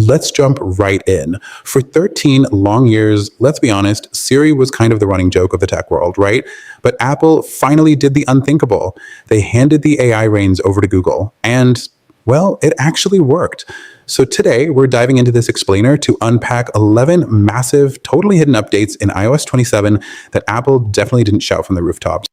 let's jump right in. For 13 long years, let's be honest, Siri was kind of the running joke of the tech world, right? But Apple finally did the unthinkable. They handed the AI reins over to Google, and, well, it actually worked. So today, we're diving into this explainer to unpack 11 massive, totally hidden updates in iOS 27 that Apple definitely didn't shout from the rooftops.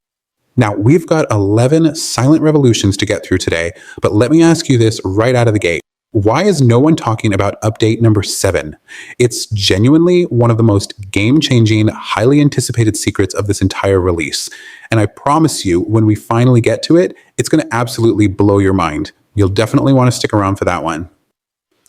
Now, we've got 11 silent revolutions to get through today, but let me ask you this right out of the gate. Why is no one talking about update number 7? It's genuinely one of the most game-changing, highly anticipated secrets of this entire release. And I promise you, when we finally get to it, it's going to absolutely blow your mind. You'll definitely want to stick around for that one.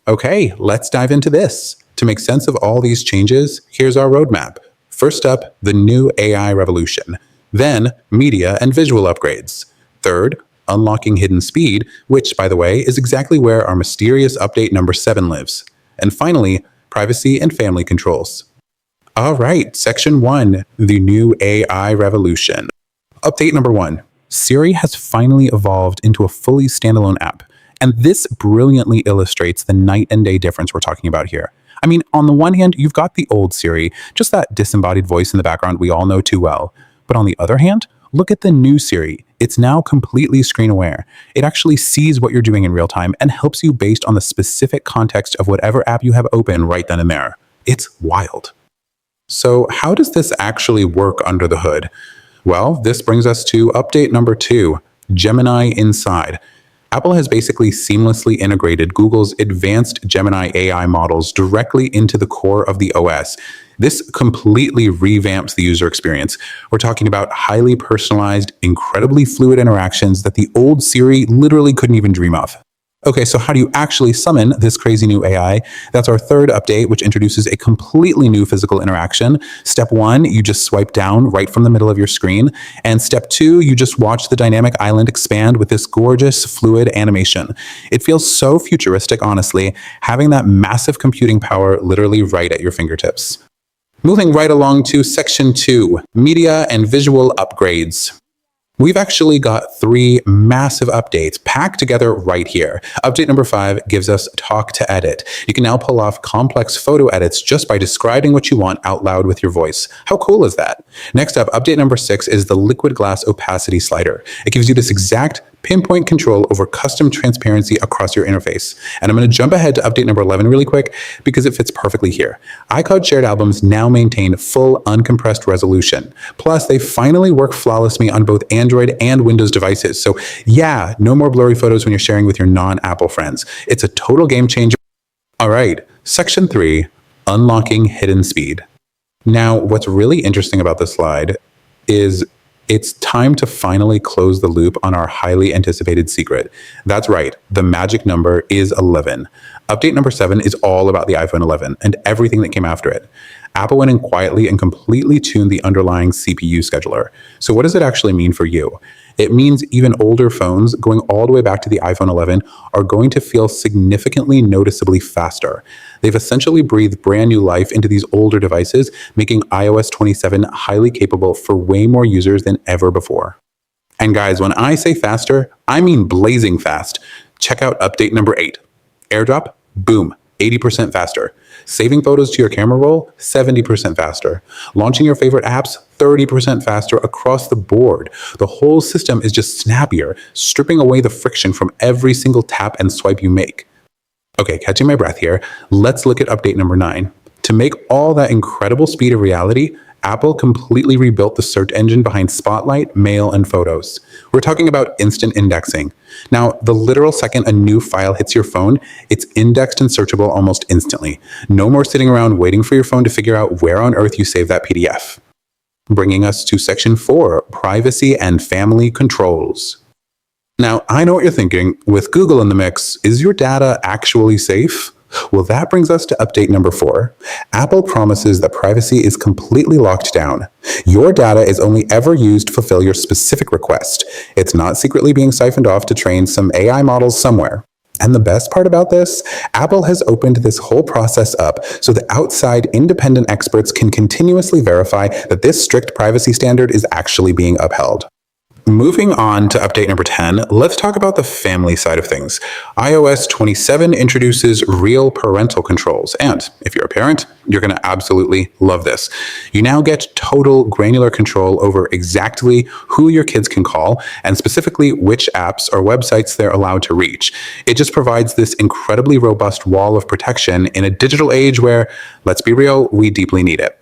Okay, let's dive into this. To make sense of all these changes, here's our roadmap. First up, the new AI revolution. Then, media and visual upgrades. Third, unlocking hidden speed, which, by the way, is exactly where our mysterious update number 7 lives. And finally, privacy and family controls. All right, section 1, the new AI revolution. Update number 1. Siri has finally evolved into a fully standalone app. And this brilliantly illustrates the night and day difference we're talking about here. I mean, on the one hand, you've got the old Siri, just that disembodied voice in the background we all know too well. But on the other hand, look at the new Siri. It's now completely screen aware. It actually sees what you're doing in real time and helps you based on the specific context of whatever app you have open right then and there. It's wild. So how does this actually work under the hood? Well, this brings us to update number 2, Gemini Inside. Apple has basically seamlessly integrated Google's advanced Gemini AI models directly into the core of the OS. This completely revamps the user experience. We're talking about highly personalized, incredibly fluid interactions that the old Siri literally couldn't even dream of. Okay, so how do you actually summon this crazy new AI? That's our third update, which introduces a completely new physical interaction. Step 1, you just swipe down right from the middle of your screen. And step 2, you just watch the dynamic island expand with this gorgeous, fluid animation. It feels so futuristic, honestly, having that massive computing power literally right at your fingertips. Moving right along to section 2, media and visual upgrades. We've actually got 3 massive updates packed together right here. Update number 5 gives us talk to edit. You can now pull off complex photo edits just by describing what you want out loud with your voice. How cool is that? Next up, update number 6 is the liquid glass opacity slider. It gives you this exact pinpoint control over custom transparency across your interface. And I'm going to jump ahead to update number 11 really quick because it fits perfectly here. iCloud shared albums now maintain full uncompressed resolution. Plus, they finally work flawlessly on both Android and Windows devices. So yeah, no more blurry photos when you're sharing with your non-Apple friends. It's a total game changer. All right, section 3, unlocking hidden speed. Now, what's really interesting about this slide is it's time to finally close the loop on our highly anticipated secret. That's right, the magic number is 11. Update number 7 is all about the iPhone 11 and everything that came after it. Apple went in quietly and completely tuned the underlying CPU scheduler. So what does it actually mean for you? It means even older phones, going all the way back to the iPhone 11, are going to feel significantly noticeably faster. They've essentially breathed brand new life into these older devices, making iOS 27 highly capable for way more users than ever before. And guys, when I say faster, I mean blazing fast. Check out update number 8. AirDrop, boom, 80% faster. Saving photos to your camera roll, 70% faster. Launching your favorite apps, 30% faster across the board. The whole system is just snappier, stripping away the friction from every single tap and swipe you make. Okay, catching my breath here, let's look at update number 9. To make all that incredible speed a reality, Apple completely rebuilt the search engine behind Spotlight, Mail, and Photos. We're talking about instant indexing. Now, the literal second a new file hits your phone, it's indexed and searchable almost instantly. No more sitting around waiting for your phone to figure out where on earth you saved that PDF. Bringing us to section 4, privacy and family controls. Now, I know what you're thinking. With Google in the mix, is your data actually safe? Well, that brings us to update number 4. Apple promises that privacy is completely locked down. Your data is only ever used to fulfill your specific request. It's not secretly being siphoned off to train some AI models somewhere. And the best part about this, Apple has opened this whole process up so that outside independent experts can continuously verify that this strict privacy standard is actually being upheld. Moving on to update number 10, let's talk about the family side of things. iOS 27 introduces real parental controls, and if you're a parent, you're going to absolutely love this. You now get total granular control over exactly who your kids can call and specifically which apps or websites they're allowed to reach. It just provides this incredibly robust wall of protection in a digital age where, let's be real, we deeply need it.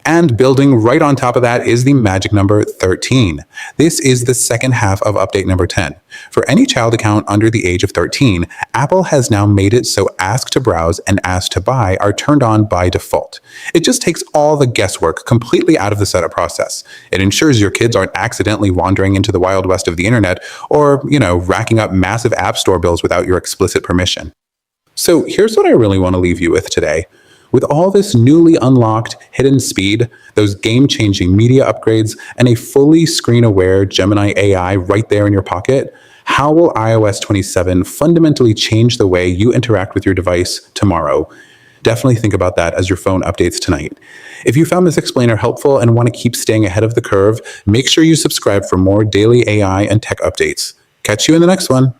And building right on top of that is the magic number 13. This is the second half of update number 10. For any child account under the age of 13, Apple has now made it so Ask to Browse and Ask to Buy are turned on by default. It just takes all the guesswork completely out of the setup process. It ensures your kids aren't accidentally wandering into the wild west of the internet or, racking up massive app store bills without your explicit permission. So here's what I really want to leave you with today. With all this newly unlocked hidden speed, those game-changing media upgrades, and a fully screen-aware Gemini AI right there in your pocket, how will iOS 27 fundamentally change the way you interact with your device tomorrow? Definitely think about that as your phone updates tonight. If you found this explainer helpful and want to keep staying ahead of the curve, make sure you subscribe for more daily AI and tech updates. Catch you in the next one.